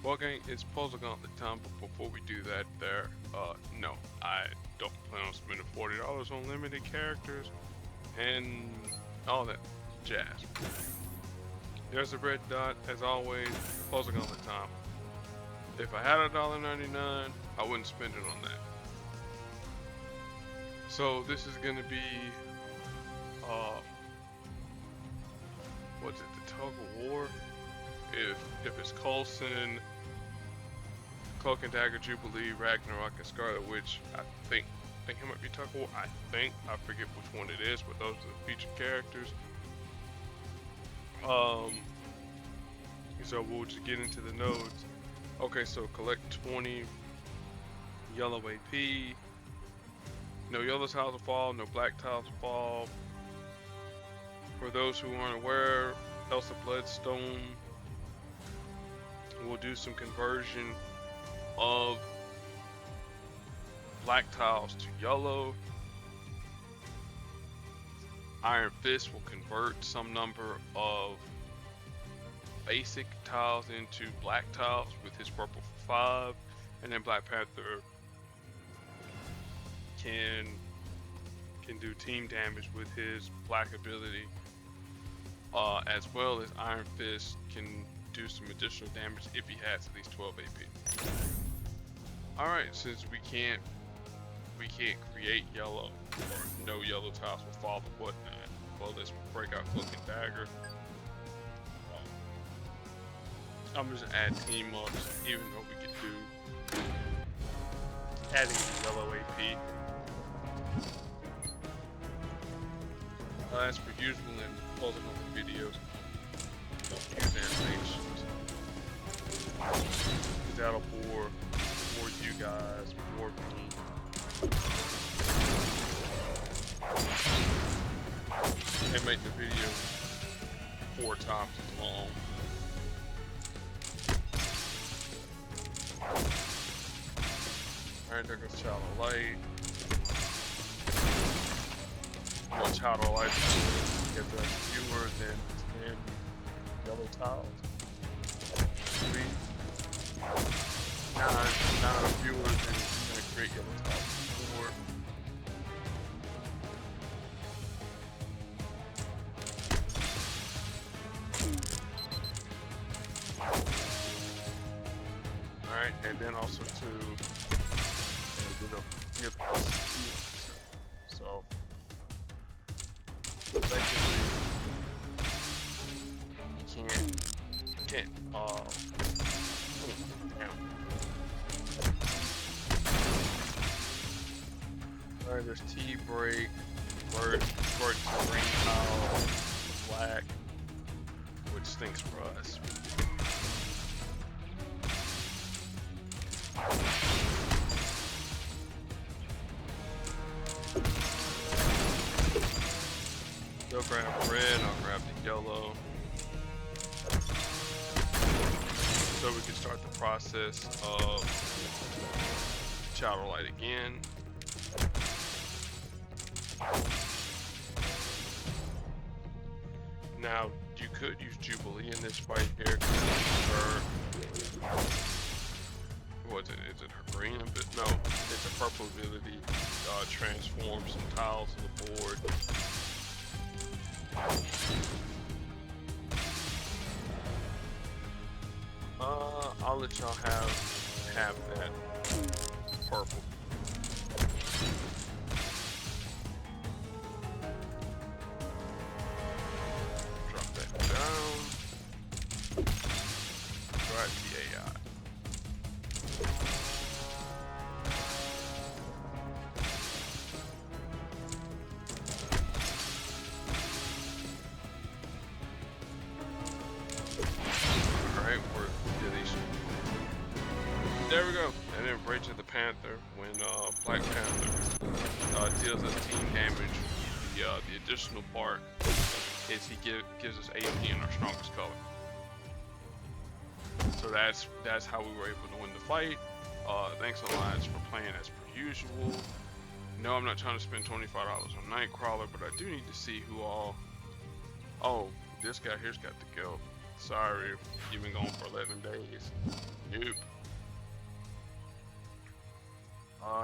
Well, gang, it's puzzle gauntlet time, but before we do that, no, I don't plan on spending $40 on limited characters and all that jazz. There's a red dot, as always, puzzle gauntlet time. If I had $1.99, I wouldn't spend it on that. So this is gonna be, uh, what's it, the tug of war? If it's Coulson, Cloak and Dagger, Jubilee, Ragnarok, and Scarlet Witch, I think it might be tug of war. I forget which one it is, but those are the featured characters. So we'll just get into the nodes. Okay, so collect 20 yellow AP. No yellow tiles will fall, no black tiles will fall. For those who aren't aware, Elsa Bloodstone will do some conversion of black tiles to yellow. Iron Fist will convert some number of basic tiles into black tiles with his purple for 5, and then Black Panther can do team damage with his black ability, as well as Iron Fist can do some additional damage if he has at least 12 AP. Alright, since we can't create yellow, or no yellow tiles will fall and whatnot, well, let's break out Cloak and Dagger. I'm just gonna add team ups, even though we could do adding the yellow AP. As per usual in puzzle on the videos, don't use animations. That'll bore you guys, bore me. And make the video 4 times as long. Alright, there goes Child of Light. Well, Child of Light gets us fewer than 10 yellow tiles. 3, 9 fewer than create yellow tiles. 4. Alright, and then also to give us so effectively you can't damn. Alright, there's T-break, break to green tile, black, which stinks for us. They'll grab red, I'll grab the yellow. So we can start the process of Child of Light again. Now, you could use Jubilee in this fight here. What is it? Is it her green? But no, it's a purple ability. Transform some tiles to the board. I'll let y'all have that purple. Drop that down. Try TAI. There we go. And then Rage of the Panther, when Black Panther deals us team damage, the additional part is he gives us AP in our strongest color. So that's how we were able to win the fight. Thanks Alliance for playing as per usual. No, I'm not trying to spend $25 on Nightcrawler, but I do need to see who all. Oh, this guy here's got the guild. Sorry, you've been gone for 11 days. Nope.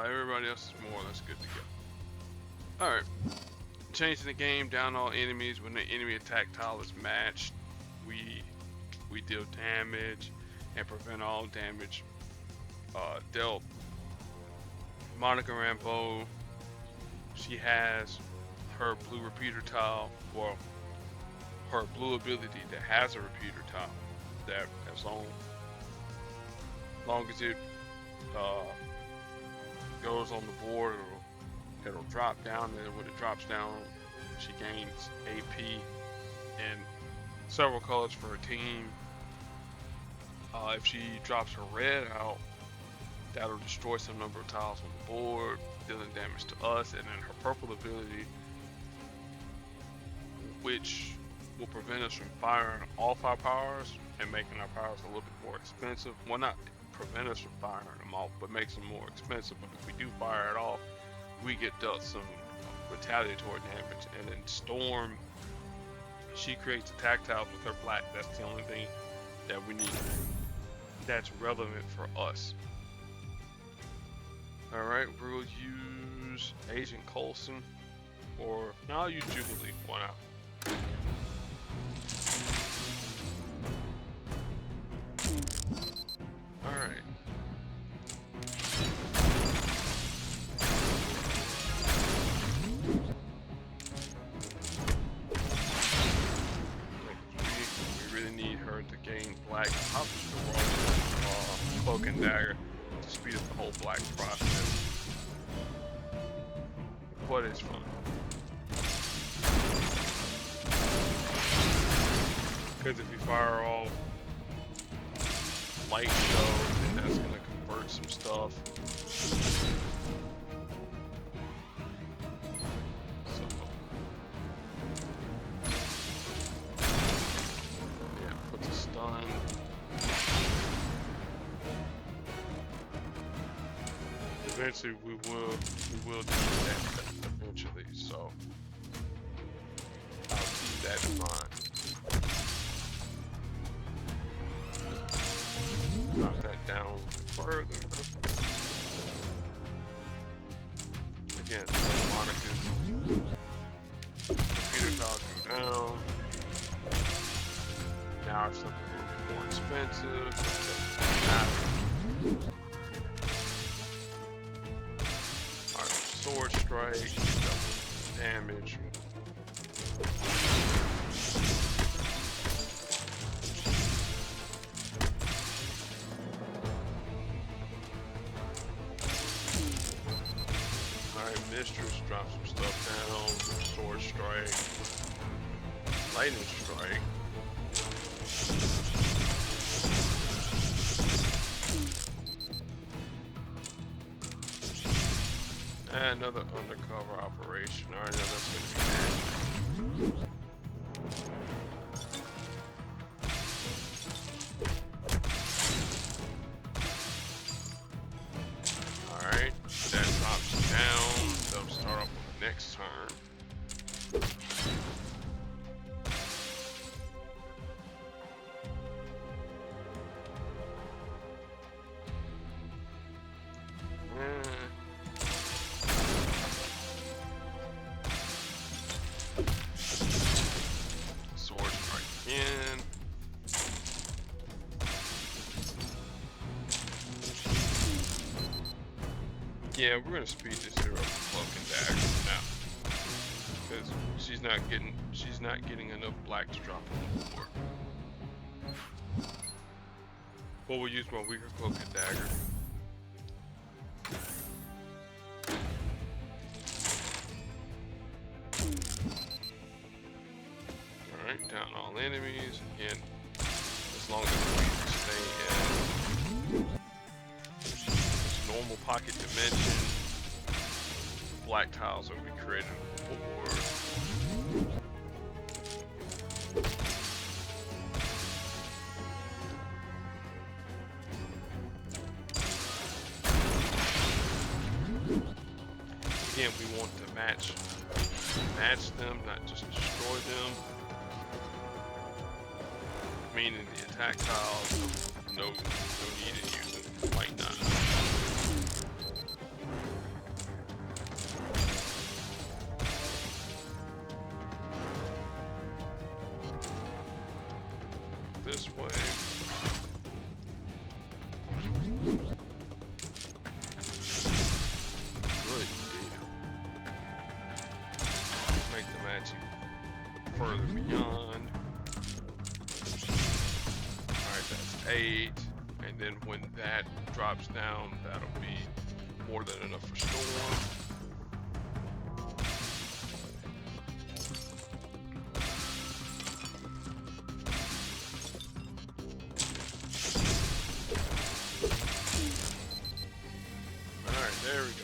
Everybody else is more or less good to go. Alright. Changing the game, down all enemies. When the enemy attack tile is matched, we deal damage and prevent all damage dealt. Monica Rambeau, she has her blue repeater tile, well, her blue ability that has a repeater tile, that as long as it goes on the board, it'll drop down, and when it drops down, she gains AP and several colors for her team. If she drops her red out, that'll destroy some number of tiles on the board, dealing damage to us. And then her purple ability, which will prevent us from firing off our powers and making our powers a little bit more expensive. Well, not prevent us from firing them off, but makes them more expensive. But if we do fire it off, we get dealt some retaliatory damage. And then Storm, she creates attack tiles with her black. That's the only thing that we need that's relevant for us. Alright, we'll use Agent Coulson, or no, I'll use Jubilee. Why not? Alright. We really need her to gain black. I'll just go wrong. Cloak and Dagger to speed up the whole black process. What is fun? Because if you fire off light show, then that's going to convert some stuff. So, yeah, puts a stun. Eventually we will do that eventually, so I'll keep that in mind. Drop that down further. Again, Monica's computer tiles go down. Now it's something a little bit more expensive. Alright, sword strike, damage. Mistress, drop some stuff down, sword strike, lightning strike. And another undercover operation. Alright, now that's gonna be bad. Alright, that drops down. They'll start off with the next turn. Sword strike again. Yeah, we're gonna speed this hero up with Cloak and Dagger now, because she's not getting enough black to drop on the board. But we'll use my weaker Cloak and Dagger. Alright, down all enemies. Again, as long as we stay in normal pocket dimension, black tiles will be created on the board. Again, we want to match them, not just destroy them. Meaning the attack tiles no need in using Light 9. This way. Good deal. Make the match further beyond. Alright, that's 8. And then when that drops down, that'll be more than enough for Storm. There we go.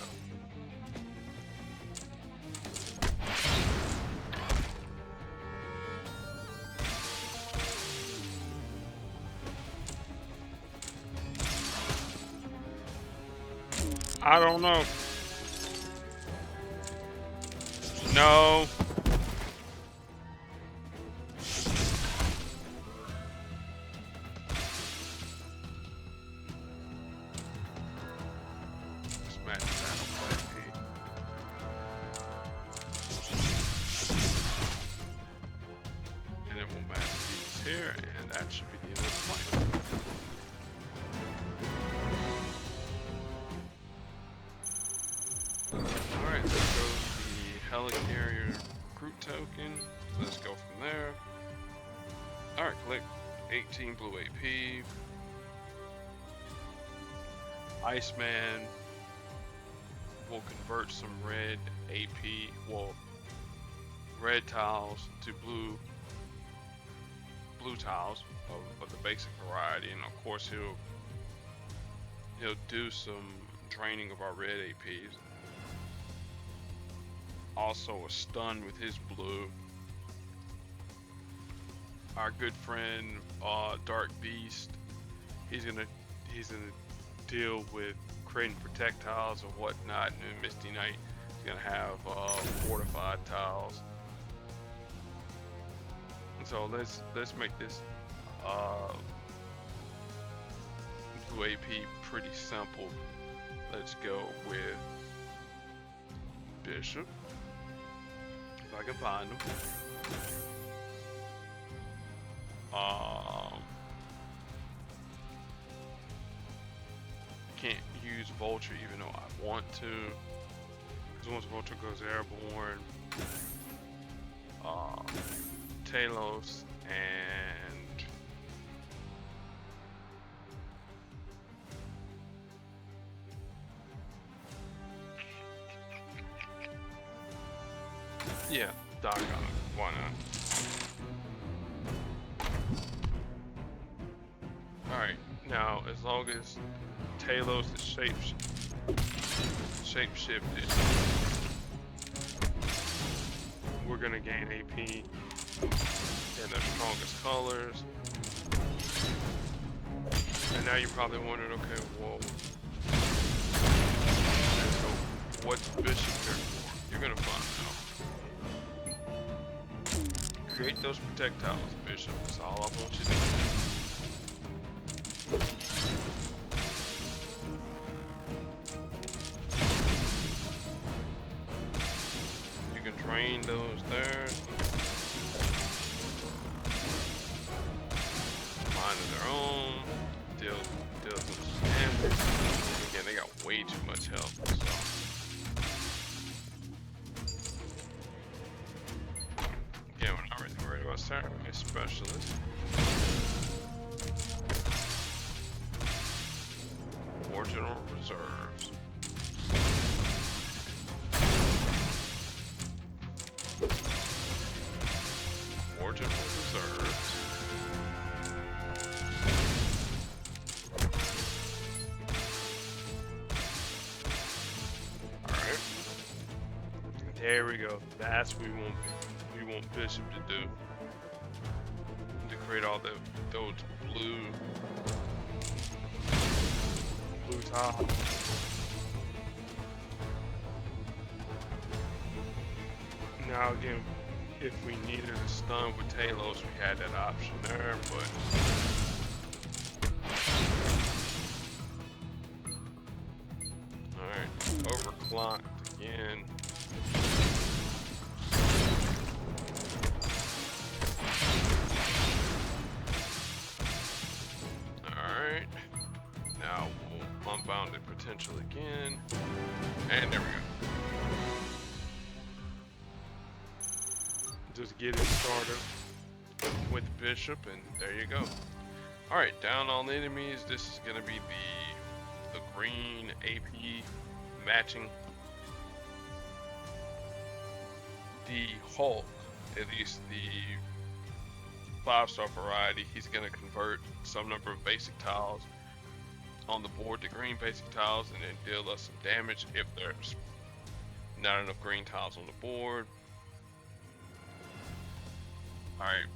I don't know. No. Smash that on play P. And then we'll match these here, and that should be the end of the fight. Alright, there goes the helicarrier recruit token. Let's go from there. Alright, click 18 blue AP. Iceman will convert some red AP, well, red tiles to blue tiles of the basic variety, and of course he'll do some draining of our red APs. Also a stun with his blue. Our good friend Dark Beast, he's gonna deal with creating projectiles or whatnot, and then Misty Knight is gonna have fortified tiles. So let's make this blue AP pretty simple. Let's go with Bishop, if I can find him. Can't use Vulture even though I want to, because once Vulture goes airborne, Talos and yeah, Doc on it. Why not? Alright, now as long as Talos is shape-shifted, we're gonna gain AP in the strongest colors. And now you're probably wondering, okay, well, so what's Bishop here for? You're gonna find out. Create those projectiles, Bishop. That's all I want you to do. You can drain those there. Mind of their own. Deal some damage. Again, they got way too much health. So. Again, we're not really worried about starting a specialist. War General Reserves. War General Reserves. Alright. There we go. That's what we want Bishop to do. To create all those blue tiles. Now again, if we needed a stun with Talos, we had that option there, but overclocked again. Alright. Now we'll unbound the potential again. And there we go. Just get it started with Bishop, and there you go. Alright, down on enemies. This is gonna be the green AP matching. The Hulk, at least the 5-star variety, he's gonna convert some number of basic tiles on the board to green basic tiles and then deal us some damage if there's not enough green tiles on the board. Alright,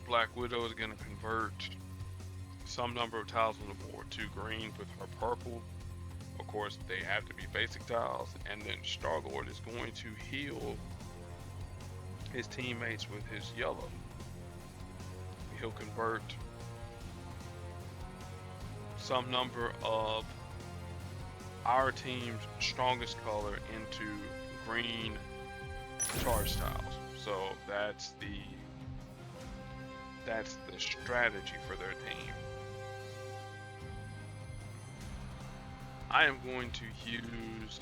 Black Widow is going to convert some number of tiles on the board to green with her purple. Of course, they have to be basic tiles. And then Star-Lord is going to heal his teammates with his yellow. He'll convert some number of our team's strongest color into green charge tiles. So that's the strategy for their team. I am going to use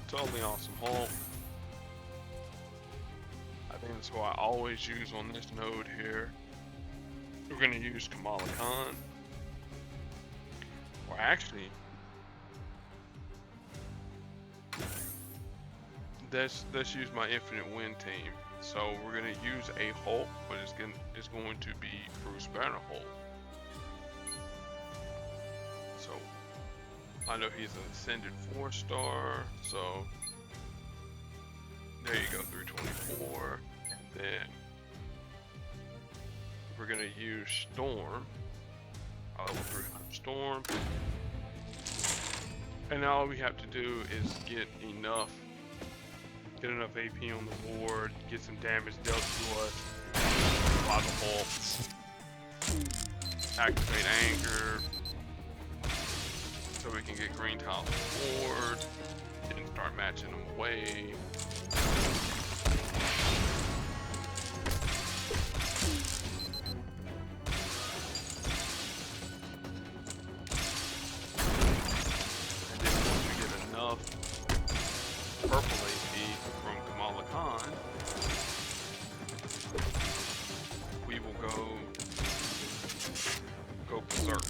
Totally Awesome Hulk. I think that's what I always use on this node here. We're going to use Kamala Khan. Or actually, let's use my Infinite Wind team. So we're going to use a Hulk, but it's going to be Bruce Banner Hulk. So I know he's an Ascended 4-star, so there you go, 324. And then we're going to use Storm, level 300 Storm. And now all we have to do is get enough AP on the board, get some damage dealt to us by the Hulk, activate Anger, so we can get green tiles on the board, and start matching them away. And then once we get enough purple AP from Kamala Khan, we will go berserk.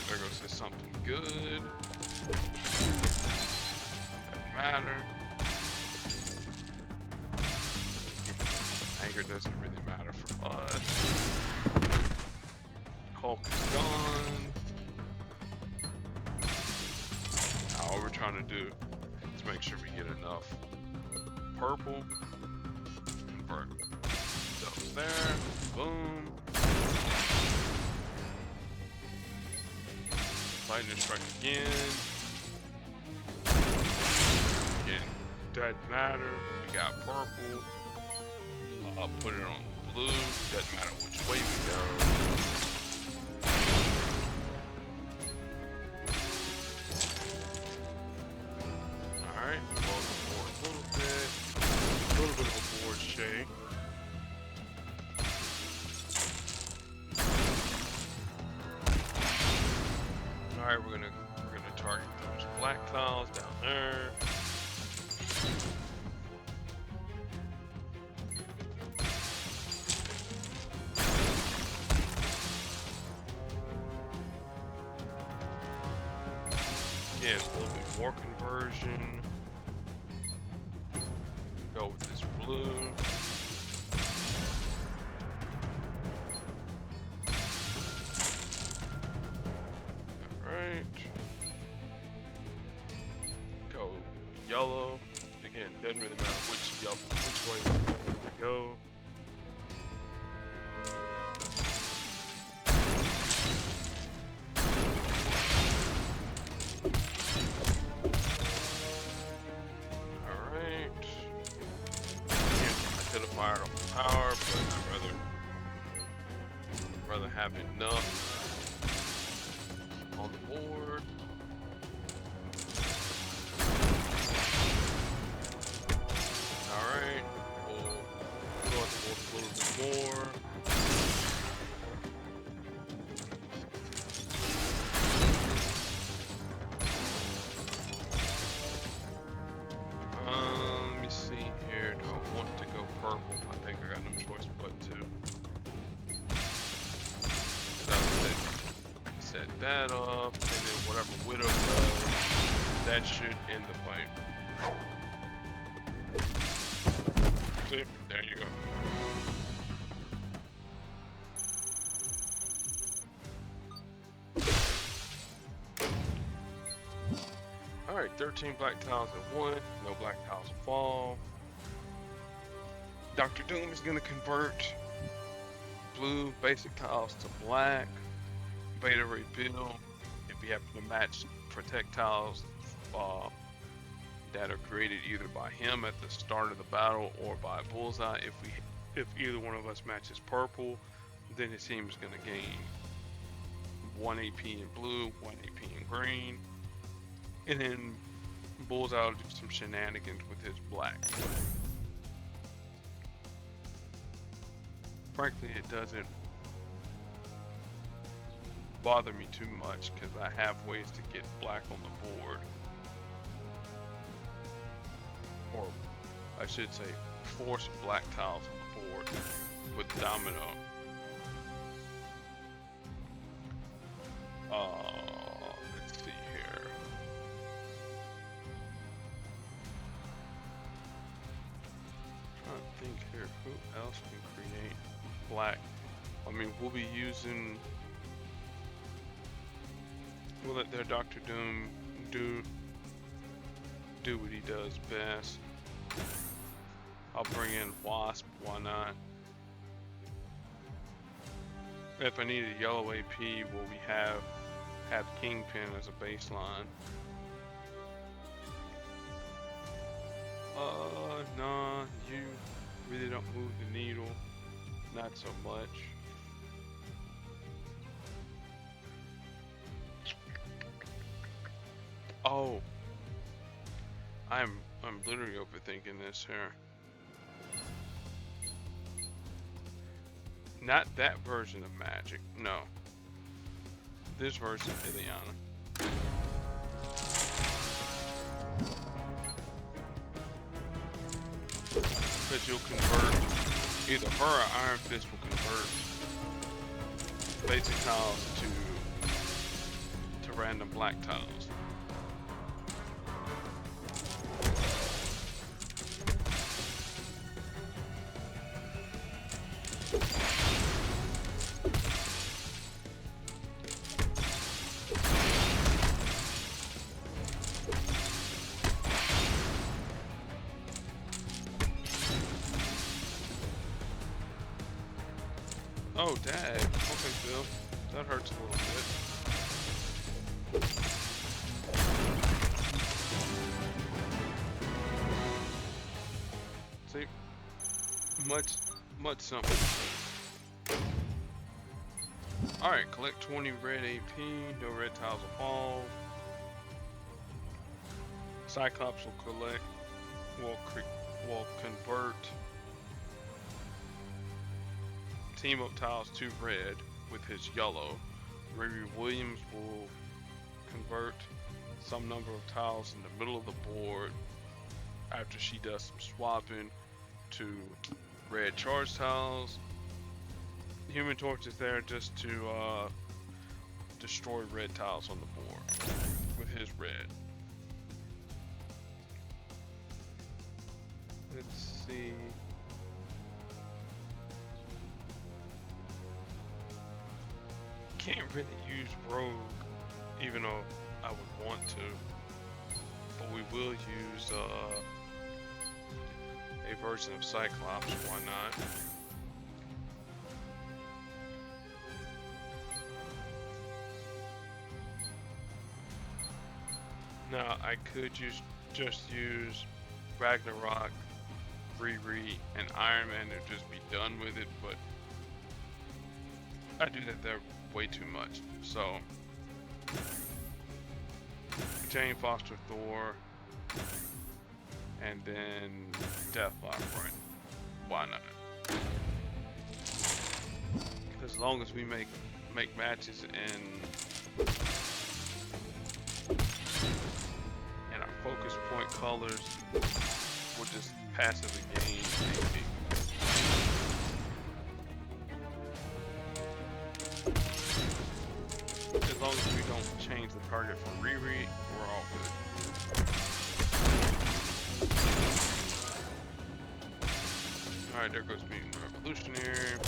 There goes to something good. Doesn't matter. Anger doesn't really matter for us. Hulk is gone. Now all we're trying to do is make sure we get enough purple. Convert those there. Boom. Lightning strike again. Again, doesn't matter. We got purple. I'll put it on blue. Doesn't matter which way we go. Alright, well, forward a little bit of a board shake. Alright, we're gonna target those black tiles down there. Yeah, it's a little bit more conversion. Go with this blue. Alright. Go yellow. Again, doesn't really matter which way we go. enough on the board. Alright, we'll go at the board a little bit more. Let me see here. Do I want to go purple? I think I got no choice but to. Set that up, and then whatever Widow does, that should end the fight. See? There you go. Alright, 13 black tiles at 1, no black tiles will fall. Dr. Doom is going to convert blue basic tiles to black. Beta Ray Bill, if we happen to match projectiles that are created either by him at the start of the battle or by Bullseye. If either one of us matches purple, then his team is going to gain 1 AP in blue, 1 AP in green, and then Bullseye will do some shenanigans with his black. Frankly, it doesn't bother me too much because I have ways to get black on the board, or I should say force black tiles on the board with Domino. Let's see here. Trying to think here, who else can create black? I mean, we'll be using. We'll let their Dr. Doom do what he does best. I'll bring in Wasp, why not? If I need a yellow AP, will we have Kingpin as a baseline? Nah, you really don't move the needle, not so much. Oh, I'm literally overthinking this here. Not that version of Magic, no. This version of Ileana. Because you'll convert, either her or Iron Fist will convert basic tiles to random black tiles. Oh, dang. Okay, Bill. That hurts a little bit. See? Much something. Alright, collect 20 red AP. No red tiles will fall. Cyclops will convert team up tiles to red with his yellow. Riri Williams will convert some number of tiles in the middle of the board after she does some swapping to red charge tiles. Human Torch is there just to destroy red tiles on the board with his red. Let's see. Can't really use Rogue, even though I would want to, but we will use a version of Cyclops, why not? Now I could just use Ragnarok, Riri, and Iron Man and just be done with it, but I do that there way too much. So, Jane Foster Thor, and then Deathlock, right? Why not? As long as we make matches and our focus point colors, we'll just passively gain AP. As long as we don't change the target for Riri, we're all good. Alright, there goes Mutant Revolutionary.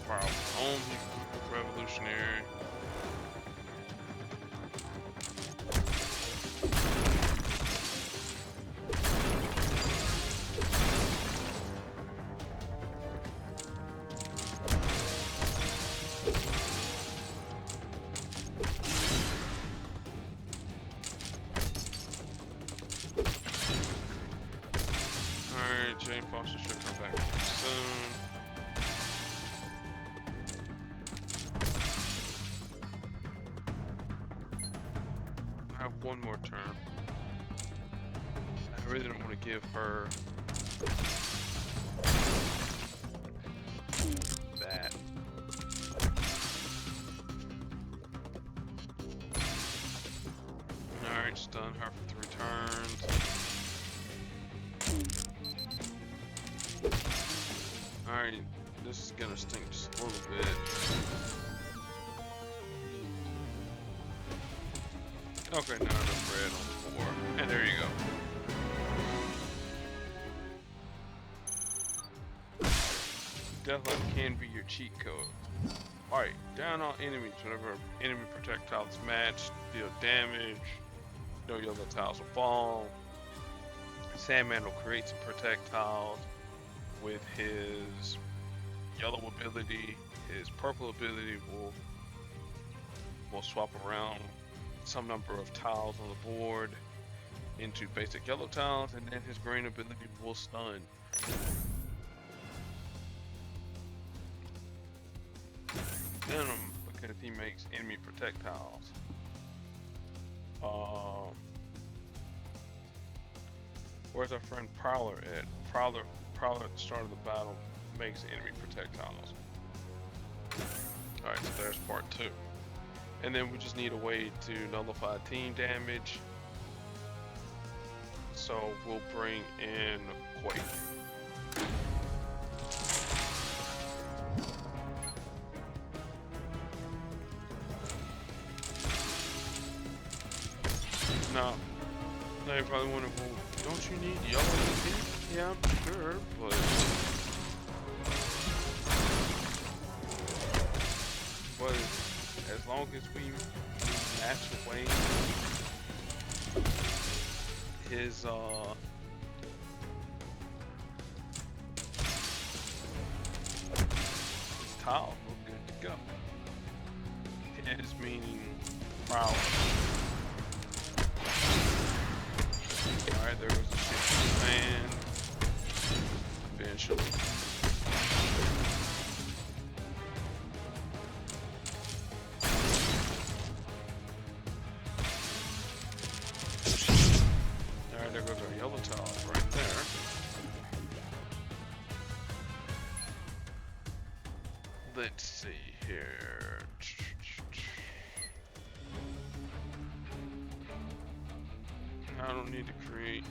Power on Revolutionary. Alright, Jane Foster should come back soon. I have one more turn. I really don't want to give her that. Alright, stun her for 3 turns. Alright, this is gonna stink just a little bit. Okay, now enough red on 4. And there you go. Deathlock can be your cheat code. Alright, down on enemies. Whenever enemy projectiles match, deal damage. No yellow tiles will fall. Sandman will create some projectiles with his yellow ability. His purple ability will swap around some number of tiles on the board into basic yellow tiles, and then his green ability will stun. Venom, because he makes enemy projectiles. Where's our friend Prowler at? Prowler at the start of the battle makes enemy projectiles. Alright, so there's part 2. And then we just need a way to nullify team damage. So we'll bring in Quake. Now you probably wonder, well, don't you need yellow team? Yeah, I'm sure, but as long as we match away his tile, we're good to go. His meaning Prowler. Alright, there goes the shit man. Eventually. Alright, there goes our yellow tile right there. Let's see here. I don't need to create.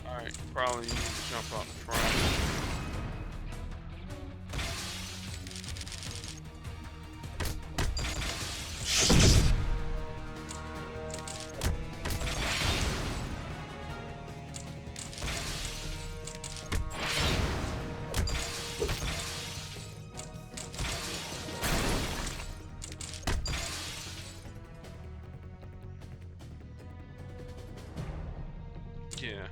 Alright, probably need to jump out in front. Yeah.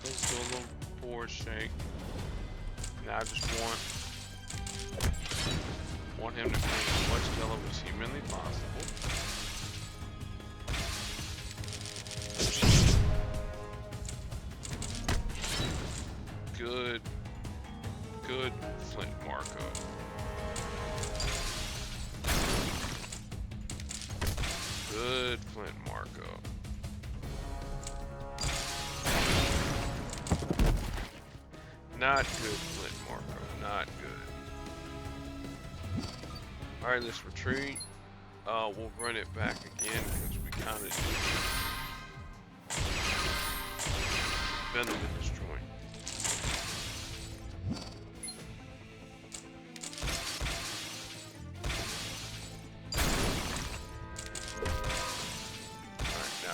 Let's do a sword shank. Now I just want him to bring as much yellow as humanly possible. Good Flint Marco. Good Flint Marco. Not good Flint Marco. Not good. Alright, let's retreat. We'll run it back again because we kind of do venom in this joint.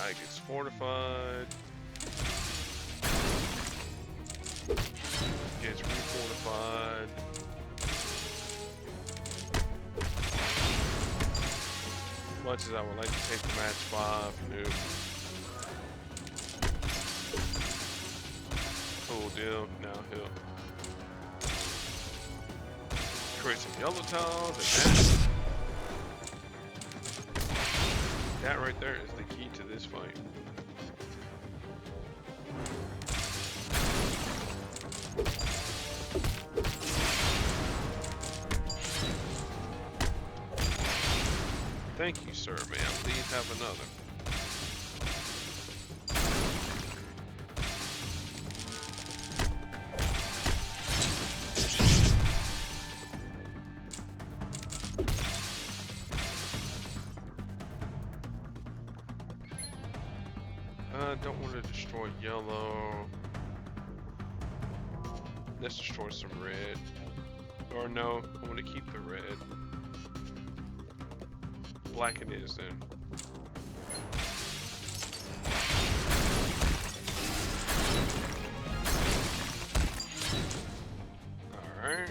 It gets fortified. Gets refortified. Much as I would like to take the match 5, nope. Cool deal. Now he'll create some yellow tiles and that right there is the key to this fight. Thank you, sir, ma'am. Please have another. Don't want to destroy yellow. Let's destroy some red. Or no, I want to keep the red. Black it is then. Alright.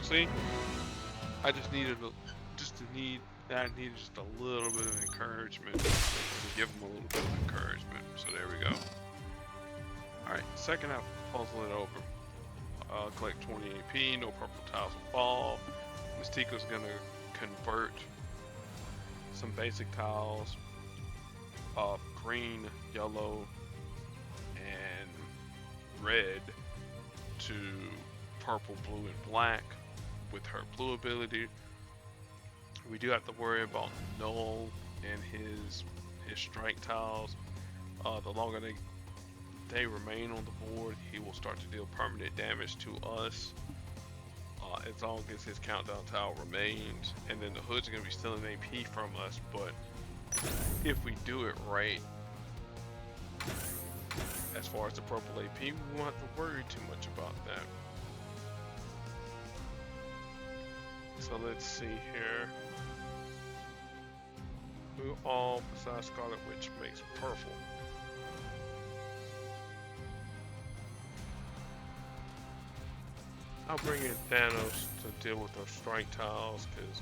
See, I just needed just a little bit of encouragement to give them a little bit of encouragement. So there we go. All right, second half, puzzle it over. Collect 20 AP. No purple tiles will fall. Mystico's gonna convert some basic tiles of green, yellow, and red to purple, blue, and black. With her blue ability, we do have to worry about Null and his strike tiles. The longer they remain on the board, he will start to deal permanent damage to us as long as his countdown tile remains. And then the hood's gonna be stealing AP from us, but if we do it right, as far as the purple AP, we won't have to worry too much about that. So let's see here. Who all besides Scarlet Witch makes purple? I'll bring in Thanos to deal with those strike tiles because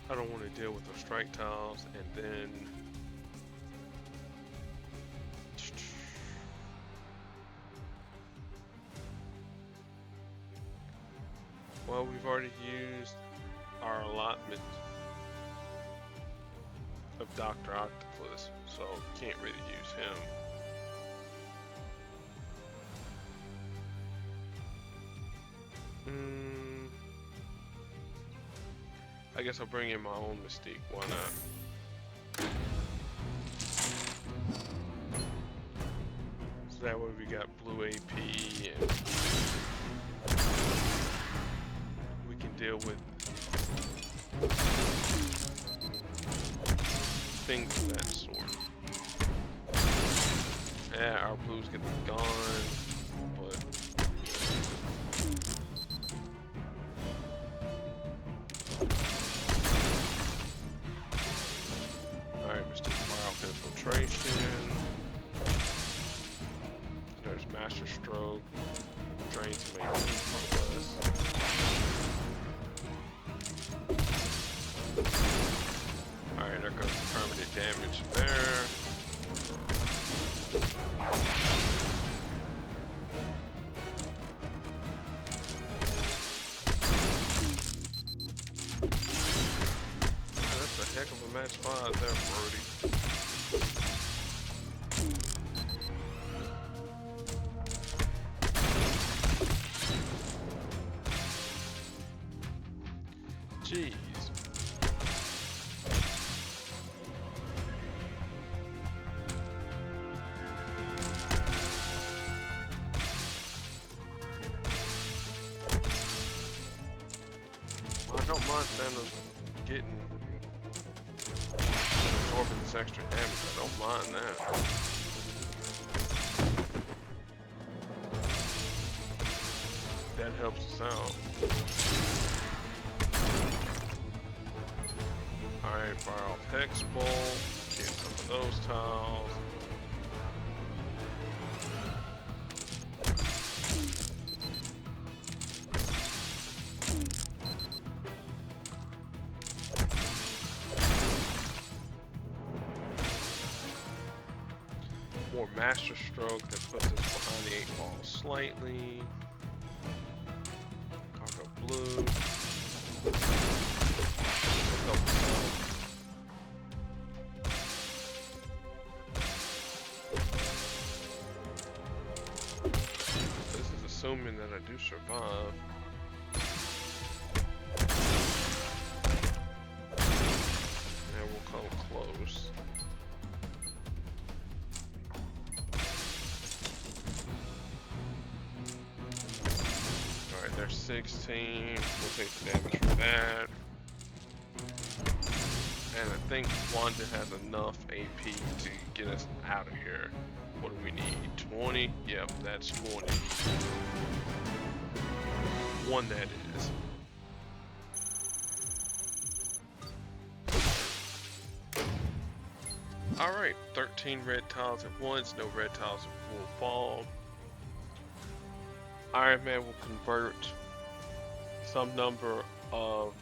I don't want to deal with those strike tiles and then well, we've already used our allotment of Dr. Octopus, so can't really use him. I guess I'll bring in my own Mystique, why not? So that way we got blue AP and we can deal with things of that sort. Yeah, our blue's gonna be gone, but That's a heck of a match 5 there, Brody. Jeez. I don't mind Thanos getting absorbing this extra damage. I don't mind that. That helps us out. Alright, fire off Hex Bolt. Get some of those tiles. More Master Stroke that puts us behind the 8 ball slightly. Cargo Blue. This is assuming that I do survive. And we'll come close. Alright, there's 16. We'll take the damage from that. And I think Wanda has enough AP to get us out of here. What do we need? 20? Yep, that's 20. One that is. Alright, 13 red tiles at once, no red tiles at full fall. Iron Man will convert some number of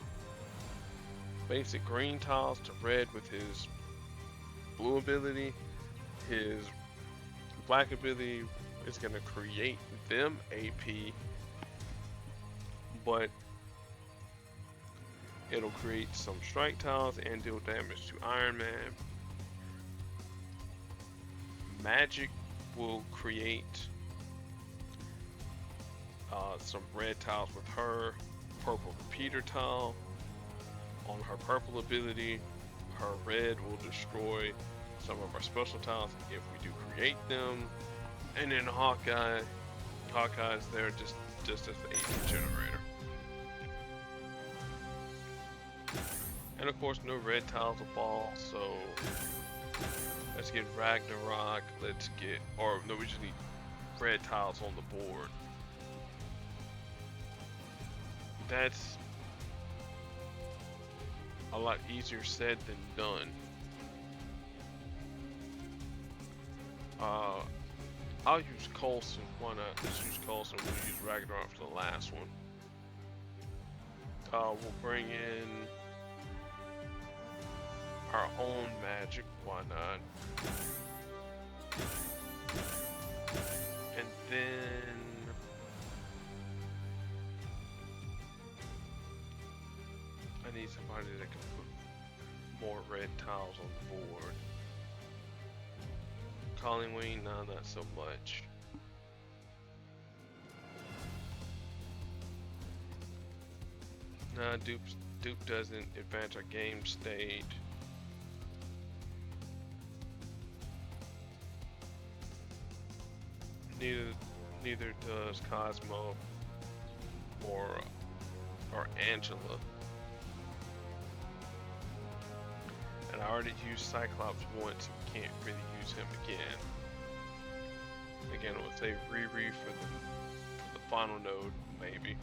basic green tiles to red with his blue ability. His black ability is going to create them AP, but it'll create some strike tiles and deal damage to Iron Man. Magic will create some red tiles with her purple repeater tile. On her purple ability, her red will destroy some of our special tiles if we do create them. And then Hawkeye's there just as the AP generator. And of course no red tiles will fall, so let's get Ragnarok, we just need red tiles on the board. That's a lot easier said than done. I'll use Coulson. Why not? Let's use Coulson. We'll use Ragnarok for the last one. We'll bring in our own magic. Why not? And then I need somebody that can put more red tiles on the board. Calling Wing, no, not so much. Nah, Dupe doesn't advance our game state. Neither does Cosmo or Angela. And I already used Cyclops once, so we can't really use him again. Again, I would say Riri for the final node, maybe.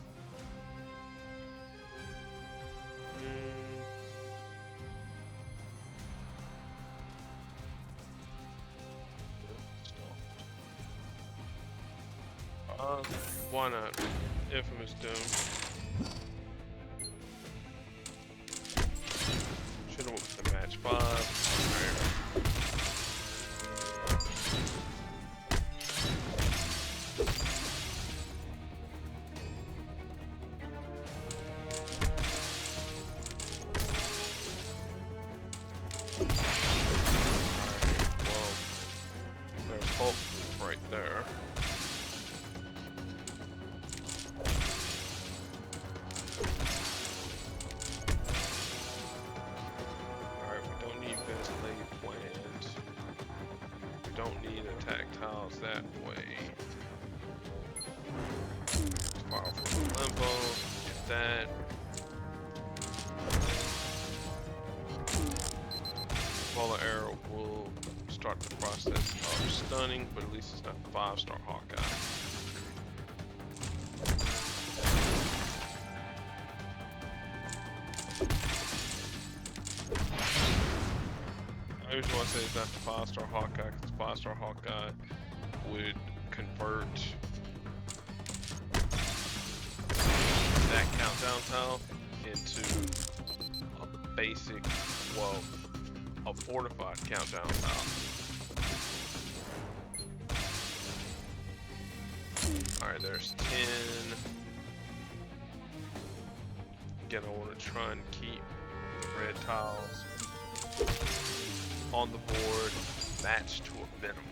Why not? Infamous Doom. Should've went with the match 5. fireball or arrow will start the process of stunning, but at least it's not 5-star Hawkeye. I usually want to say it's not the 5-star Hawkeye, because 5-star Hawkeye would convert that countdown tile into a basic, well, a fortified countdown tile. Alright, there's 10. Again, I want to try and keep the red tiles on the board matched to a minimum.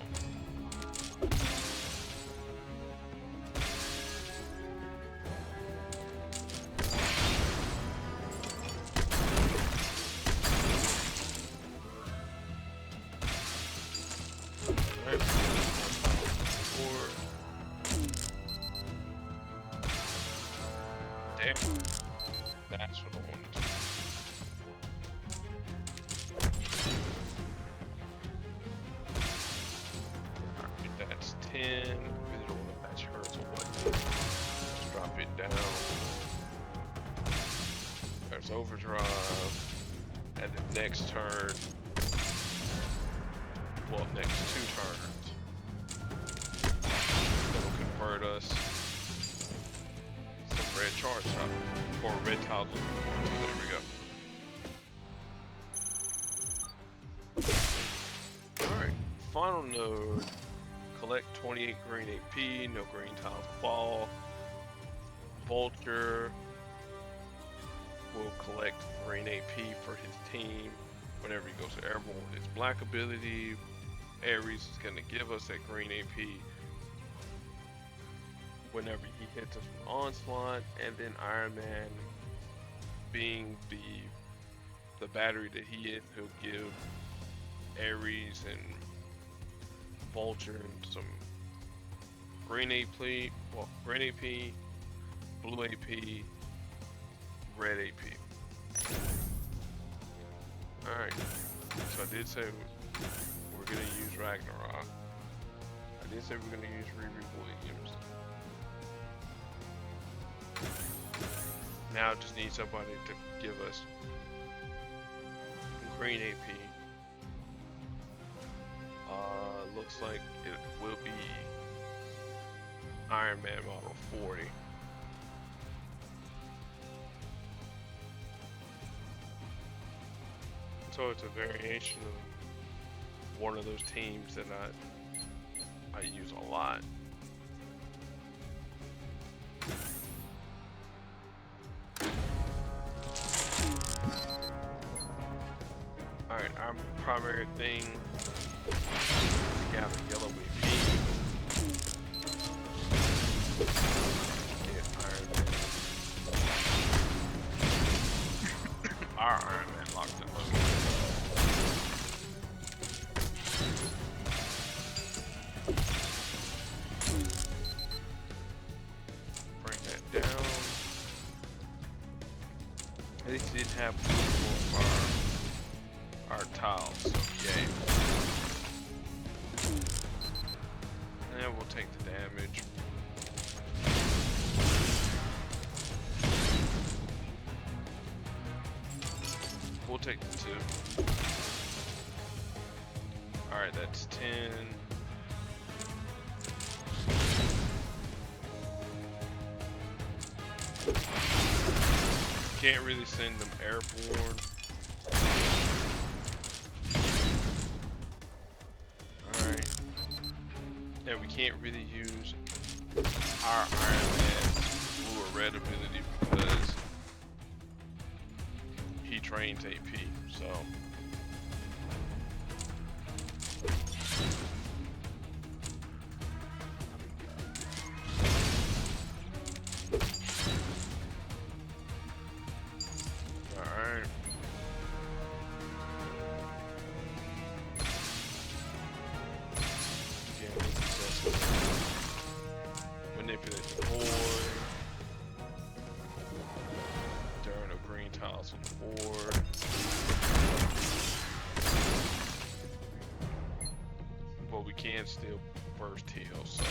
That's what I wanted to do. Alright, that's 10. Really don't want to match hers or what. Just drop it down. There's overdrive. And then next turn. Well, next 2 turns. That'll convert us some red charge tile. Or red tiles. There we go. Alright, final node. Collect 28 green AP, no green tiles fall. Vulture will collect green AP for his team whenever he goes to airborne with his black ability. Ares is going to give us that green AP whenever he hits us with onslaught, and then Iron Man, being the battery that he is, he'll give Ares and Vulture some green AP, well, green AP, blue AP, red AP. Alright, so I did say we're gonna use Ragnarok. I did say we're gonna use Riri Williams. Now just need somebody to give us green AP. Looks like it will be Iron Man model 40. So it's a variation of one of those teams that I use a lot. Alright, our primary thing is to gather yellow AP. Get Iron Man. Our Iron Man locked in location. Bring that down. At least he didn't have more of our tiles, so yay. And we'll take the damage. We'll take the 2. Alright, that's 10. Can't really send them airborne. Alright. And we can't really use our Iron Man's blue or red ability because he trains AP, so. Alright. Manipulate the board. There are no green tiles on the board. and still burst heal. So.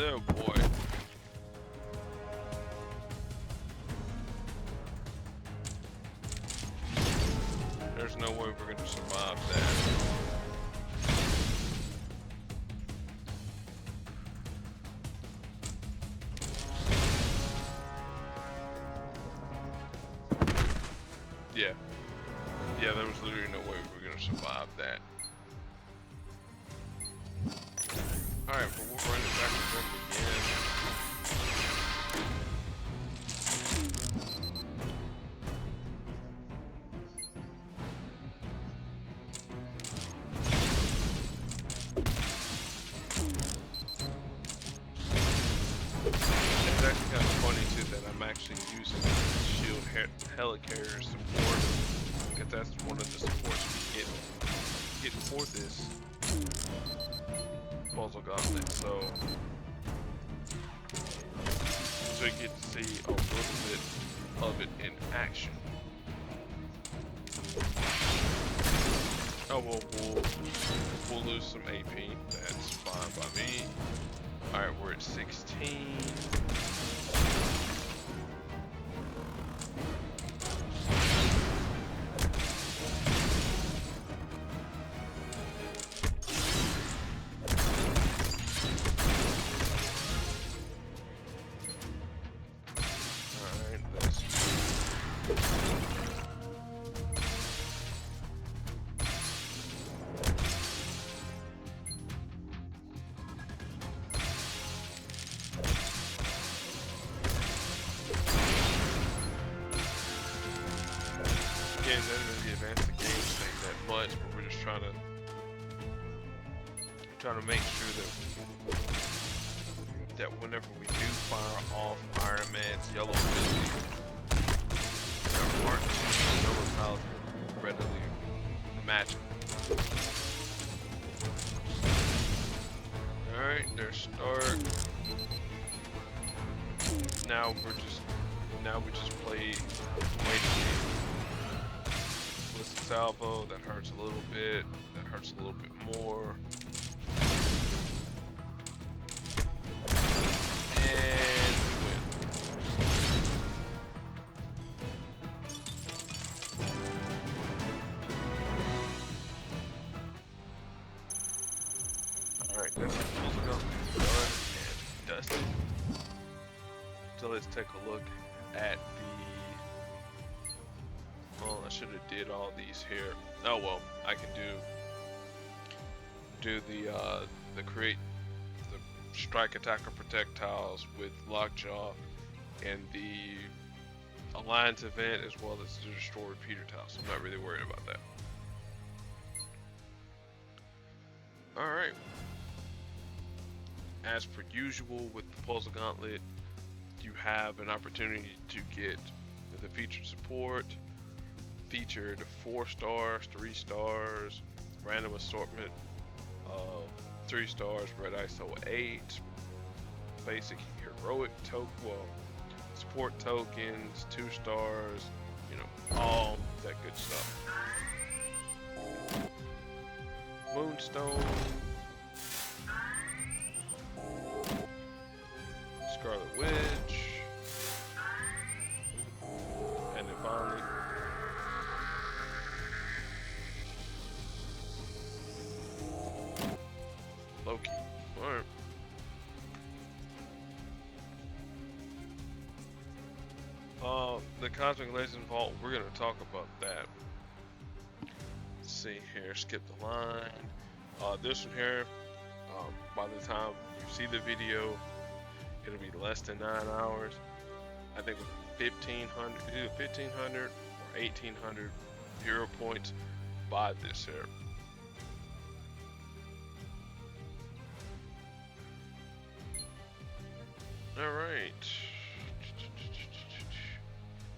Oh boy. There's no way we're gonna survive that. Yeah. Yeah, there was literally no way we were gonna survive that. Alright, but we'll run it back to them again. It's actually kind of funny too that I'm actually using shield helicarrier support, because that's one of the supports we get for this puzzle gauntlet. So you get to see a little bit of it in action. Oh well, we'll lose some AP. That's fine by me. All right, we're at 16. Games doesn't really advance the game thing that much, but we're just trying to make sure that whenever we do fire off Iron Man's yellow ability, there aren't too yellow tiles readily matchable. Alright, there's start. Now we just play waiting. Salvo, that hurts a little bit, that hurts a little bit more. And we win. Alright, that's the puzzle done and dusted. So let's take a look at well, I should have did all these here. Oh well, I can do the create the strike, attack, or protect tiles with lockjaw, and the alliance event, as well as the destroy repeater tiles. I'm not really worried about that. All right. As per usual with the puzzle gauntlet, you have an opportunity to get the featured support. Featured 4 stars, 3 stars, random assortment, 3 stars, red ISO 8, basic heroic support tokens, 2 stars, you know, all that good stuff. Moonstone, Scarlet Witch, and then finally Loki. Alright. The Cosmic Legend Vault, we're going to talk about that. Let's see here, skip the line. This one here, by the time you see the video, it'll be less than 9 hours. I think with 1,500, either 1,500 or 1,800 hero points, buy this here. Alright.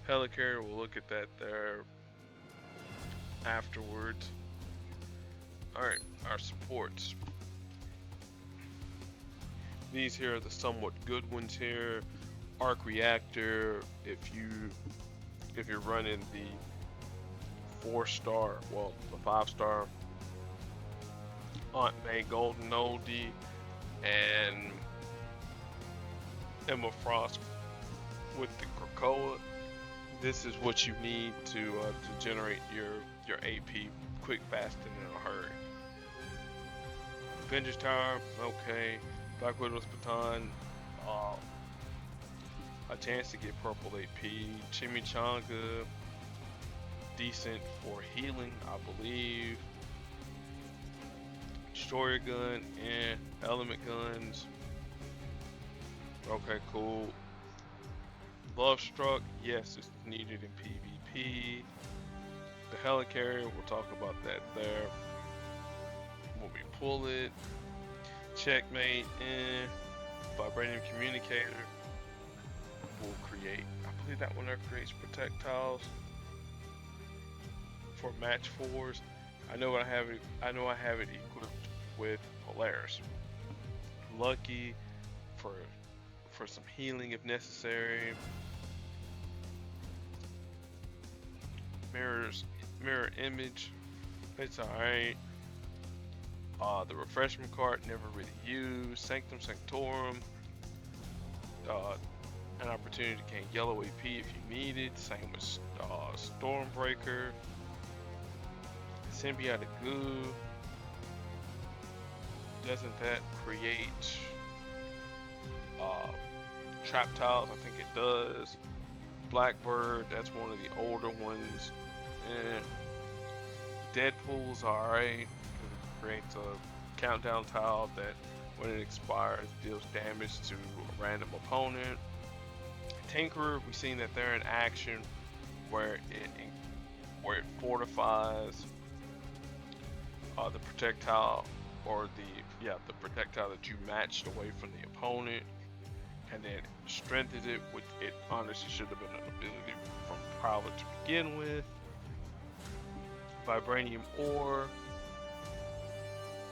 Helicarrier, we'll look at that there afterwards. Alright, our supports. These here are the somewhat good ones here. Arc Reactor, if you're running the 4-star, well, the 5-star Aunt May Golden Oldie and Emma Frost with the Krakoa, this is what you need to generate your AP quick, fast, and in a hurry. Avengers Tower, okay. Black Widow's Baton, a chance to get purple AP. Chimichanga, decent for healing, I believe. Destroyer Gun and Element Guns. Okay, cool. Love Struck, yes, it's needed in PvP. The Helicarrier, we'll talk about that there when we pull it. Checkmate and Vibranium Communicator will create, I believe that one there creates projectiles for match 4s. I know I have it equipped with Polaris. Lucky for some healing if necessary. Mirror image, it's alright. The refreshment cart, never really used. Sanctum Sanctorum, an opportunity to gain yellow AP if you need it. Same with Stormbreaker. Symbiotic Goo, doesn't that create trap tiles? I think it does. Blackbird, that's one of the older ones. And Deadpool's alright. Creates a countdown tile that, when it expires, deals damage to a random opponent. Tinkerer, we've seen that they're in action where it fortifies the projectile, or the projectile that you matched away from the opponent, and then strengthens it, which it honestly should have been an ability from Prowler to begin with. Vibranium Ore.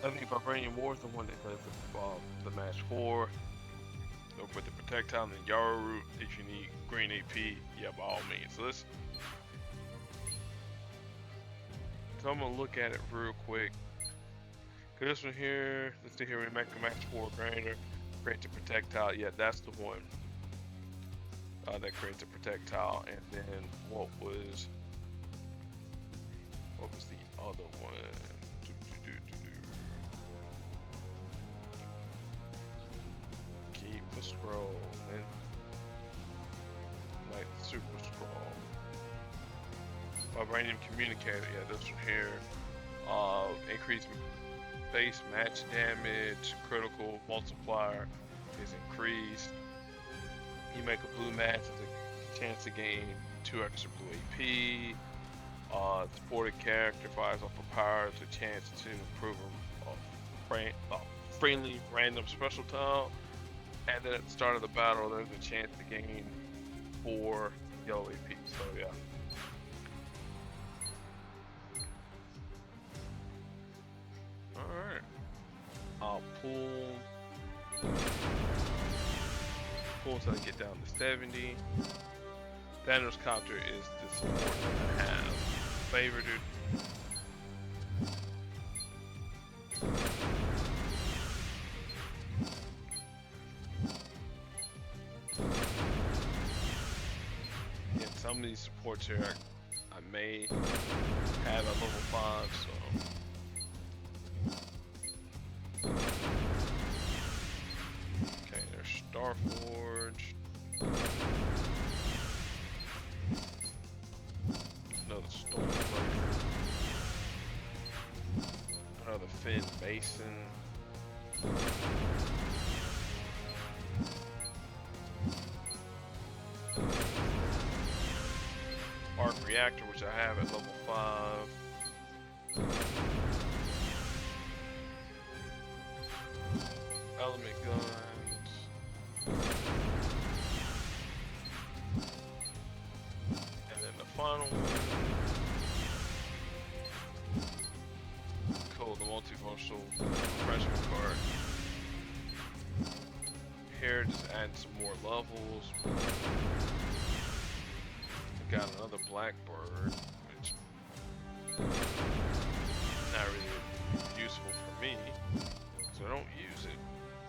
I think Vibranium Ore is the one that does the match 4. With the projectile and the Yarrow Root, if you need green AP, yeah, by all means. So I'm gonna look at it real quick. This one here, let's see here, we make a match 4 grinder, create the projectile. Yeah, that's the one that creates a projectile. And then what was the other one? Keep the scroll, and like super scroll. Vibranium Communicator, yeah, this one here. Increase base match damage, critical multiplier is increased. You make a blue match, there's a chance to gain 2 extra blue AP. Supported character fires off a power, it's a chance to improve a friendly random special tile. And then at the start of the battle, there's a chance to gain 4 yellow AP. So yeah. Alright. I'll pull until I get down to 70. Thanos Copter is the support that I have favorited. Yeah, some of these supports here I may have at level 5, so. Okay, there's Starforge. Another Stormbreaker. Another Finn Basin. Arc Reactor, which I have at level 5. Element Guns. And then the final one. Cool, the there, just adding some more levels. We got another Blackbird, which not really useful for me, so I don't use it.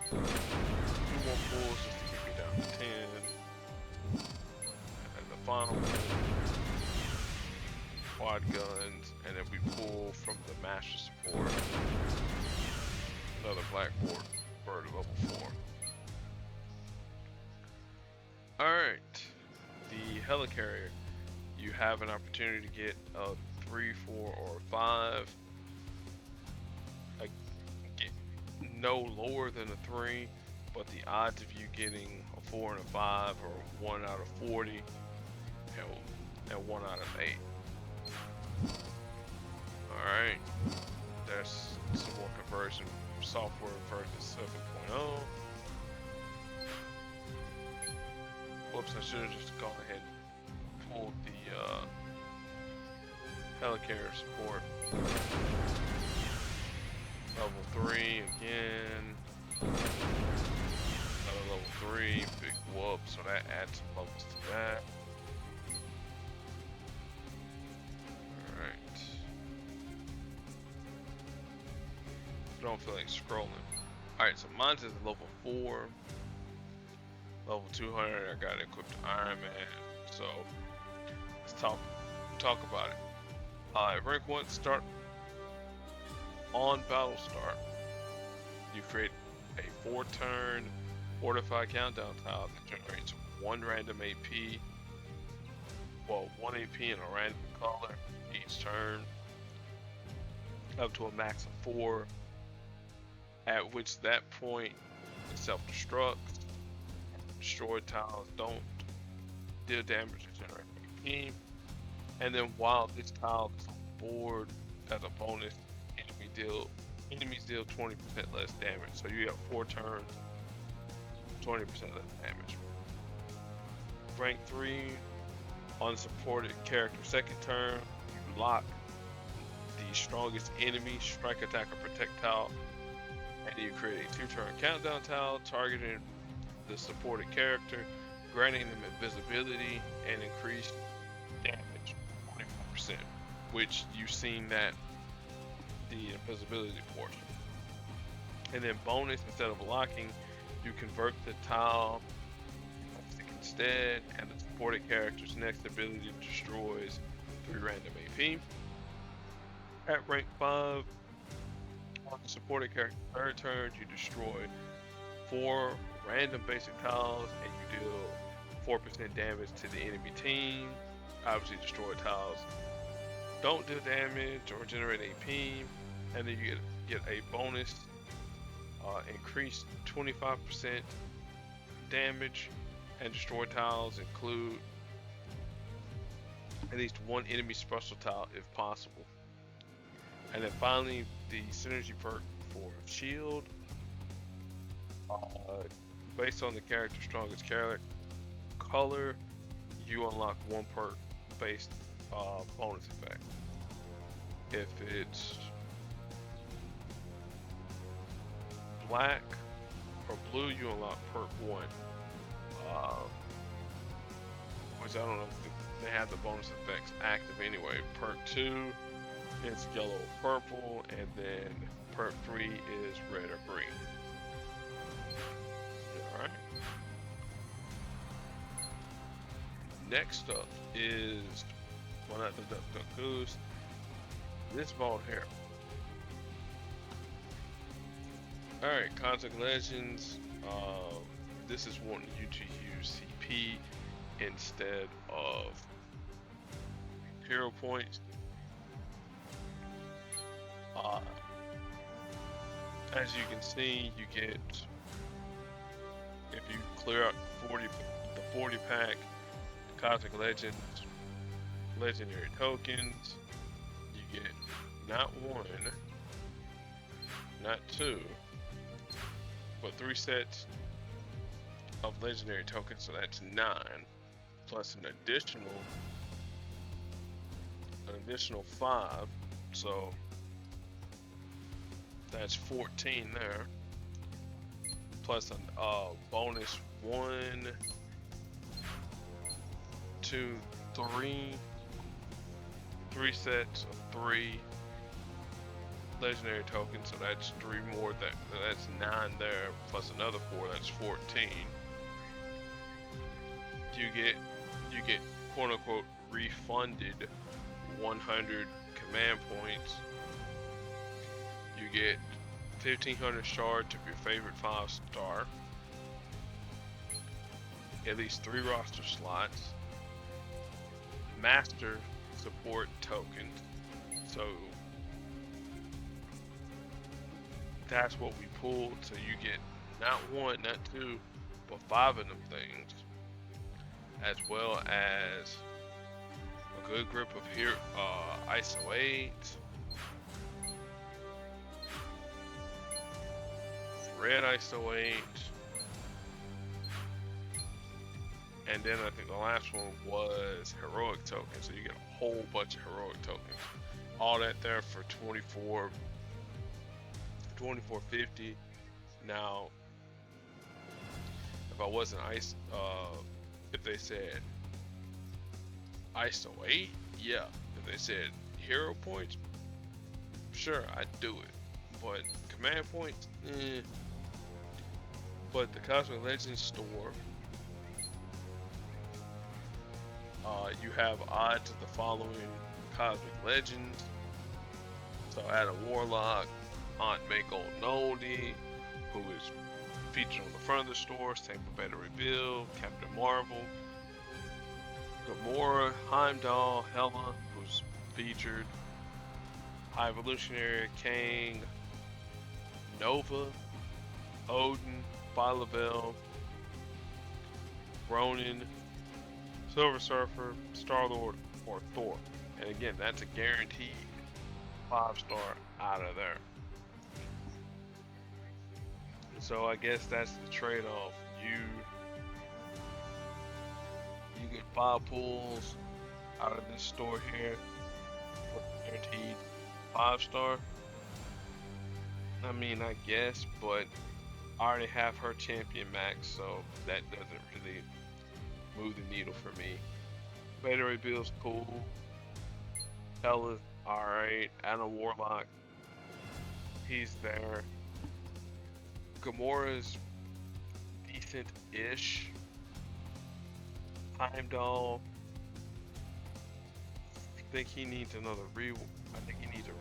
2 more pulls just to get me down to 10. And the final one, quad guns, and then we pull from the master support another Blackbird level 4. Alright, the helicarrier. You have an opportunity to get a 3, 4, or 5. No lower than a 3, but the odds of you getting a 4 and a 5 are 1 out of 40 and 1 out of 8. Alright, there's some more conversion software version 7.0. Whoops, I should have just gone ahead and pulled the helicarrier support. Level 3 again. Another level 3, big whoop, so that adds some levels to that. Alright. Don't feel like scrolling. Alright, so mine's is level 4. Level 200, I got equipped Iron Man. So let's talk about it. Rank 1, start on battle start. You create a 4-turn fortified countdown tile that generates 1 random AP. Well, 1 AP in a random color each turn, up to a max of 4. At which that point it self-destructs. Destroyed tiles don't deal damage or generate AP. And then while this tile is on the board, as a bonus, enemies deal 20% less damage. So you have 4 turns, 20% less damage. Rank 3, unsupported character 2nd turn, you lock the strongest enemy, strike, attack, or protect tile, and you create a 2-turn countdown tile targeting the supported character, granting them invisibility and increased damage 25%, which you've seen that the invisibility portion. And then bonus, instead of locking, you convert the tile instead, and the supported character's next ability destroys 3 random AP. At rank 5, on the supported character's 3rd turn, you destroy 4 random basic tiles and you deal 4% damage to the enemy team. Obviously, destroyed tiles don't do damage or generate AP, and then you get a bonus, increased 25% damage, and destroyed tiles include at least 1 enemy special tile if possible. And then finally, the synergy perk for shield. Based on the character's strongest color, you unlock 1 perk based bonus effect. If it's black or blue, you unlock perk 1, which I don't know if they have the bonus effects active anyway. Perk 2 is yellow or purple, and then perk 3 is red or green. Alright. Next up is, well, not the Duck Duck Goose, this bald hair. Alright, Contact Legends. This is wanting you to use CP instead of hero points. As you can see, you get, if you clear out the 40 pack Cosmic Legends legendary tokens, you get not 1, not 2, but 3 sets of legendary tokens, so that's 9, plus an additional 5, so that's 14 there, plus a bonus 1, 2, 3, 3 sets of 3 legendary tokens, so that's 3 more. That's 9 there, plus another 4. That's 14. You get quote unquote refunded 100 command points. You get 1,500 shards of your favorite 5-star. At least 3 roster slots. Master support tokens. So that's what we pulled. So you get not 1, not 2, but 5 of them things. As well as a good grip of here, ISO 8, red ISO 8, and then I think the last one was heroic tokens. So you get a whole bunch of heroic tokens. All that there for 24.50. Now, if I wasn't if they said ISO 8, yeah. If they said hero points, sure, I'd do it. But command points, But the Cosmic Legends store, you have odds of the following Cosmic Legends. So add a Warlock, Aunt May Gold Noldy, who is featured on the front of the store, same for Beta Rebuild, Captain Marvel, Gamora, Heimdall, Hela, who's featured, High Evolutionary, Kang, Nova, Odin, Phyla-Vell, Ronin, Silver Surfer, Star-Lord, or Thor. And again, that's a guaranteed 5-star out of there. So I guess that's the trade-off. You get 5 pulls out of this store here, guaranteed 5-star. I mean, I guess, but I already have her champion max, so that doesn't really move the needle for me. Beta Rebuild's cool. Hela's alright. Anna Warlock, he's there. Gamora's decent-ish. Heimdall, I think he needs a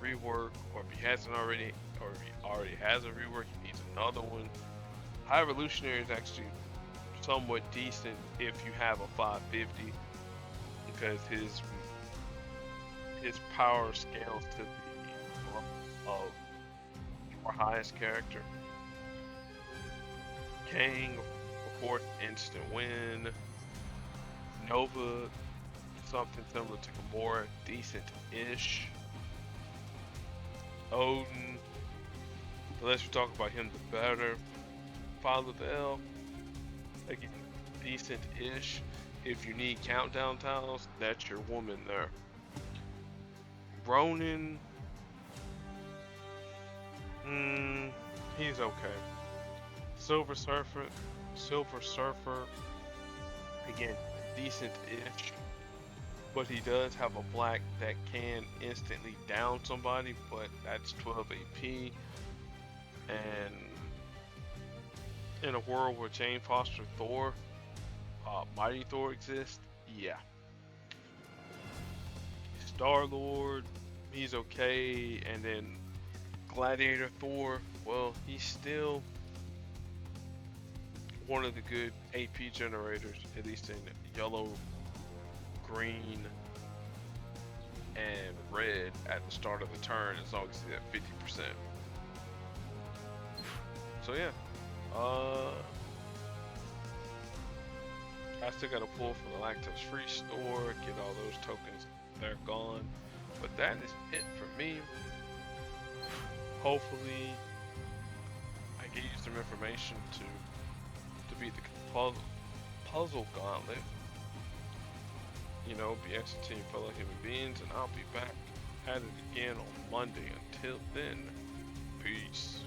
rework, or if he hasn't already, or if he already has a rework, he needs another one. High Evolutionary is actually somewhat decent if you have a 550, because his power scales to the level of your highest character. Kang, of course, instant win. Nova, something similar to Gamora, decent-ish. Odin, the less we talk about him, the better. Phyla-Vell, again, decent-ish. If you need countdown tiles, that's your woman there. Ronin, he's okay. Silver Surfer, again, decent-ish, but he does have a black that can instantly down somebody, but that's 12 AP, and in a world where Jane Foster Thor, Mighty Thor exists, yeah. Star-Lord, he's okay, and then Gladiator Thor, well, he's still one of the good AP generators, at least in yellow, green, and red at the start of the turn, as long as he's at 50%. So yeah, I still got to pull from the Lactose Free store, get all those tokens, they're gone. But that is it for me. Hopefully, I gave you some information to beat the puzzle gauntlet. You know, be entertaining fellow human beings, and I'll be back at it again on Monday. Until then, peace.